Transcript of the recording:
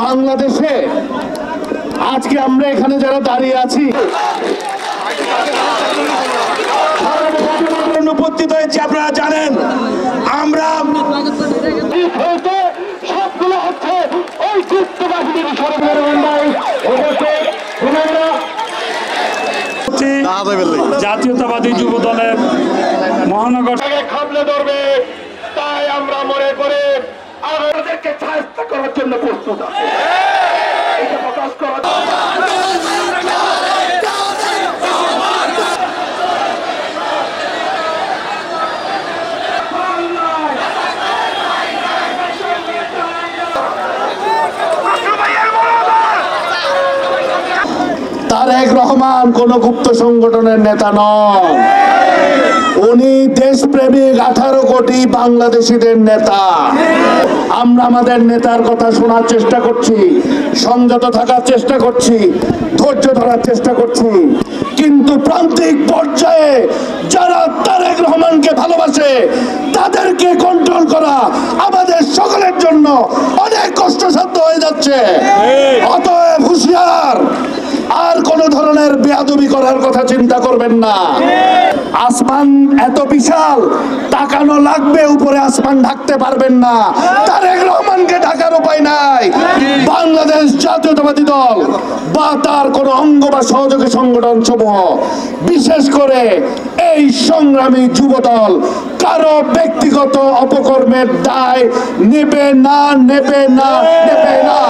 বাংলাদেশে আজকে আমরা এখানে যারা দাঁড়িয়ে আছি উপস্থিত হয়েছে, আপনারা জানেন আমরা সবগুলো হচ্ছে ওই গুপ্ত বাহিনীর জাতীয়তাবাদী যুব দলের মহানগর খামলে ধরবে, তাই আমরা মনে করে আমাদেরকে সাহায্য করার জন্য প্রস্তুত আছি। প্রকাশ করা তারেক রহমান কোন গুপ্ত সংগঠনের নেতা নন, উনি দেশপ্রেমিক 18 কোটি বাংলাদেশিদের নেতা। আমরা আমাদের নেতার কথা শোনার চেষ্টা করছি, সংযত থাকার চেষ্টা করছি, ধৈর্য ধরার চেষ্টা করছি, কিন্তু প্রান্তিক পর্যায়ে যারা তারেক রহমানকে ভালোবাসে তাদেরকে কন্ট্রোল করা আমাদের সকলের জন্য অনেক কষ্টসাধ্য হয়ে যাচ্ছে। অতএব হুঁশিয়ার, আর কোন ধরনের বেয়াদবি করার কথা চিন্তা করবেন না। আসমান এত বিশাল, তাকানো লাগবে, উপরে আসমান ঢাকতে পারবেন না। তারেক রহমানকে ঢাকার উপায় নাই। বাংলাদেশ জাতীয়তাবাদী দল বা তার কোন অঙ্গ বা সহযোগী সংগঠন সমূহ, বিশেষ করে এই সংগ্রামী যুব দল, কারো ব্যক্তিগত অপকর্মের দায় নেবে না, নেবে না, নেবে না।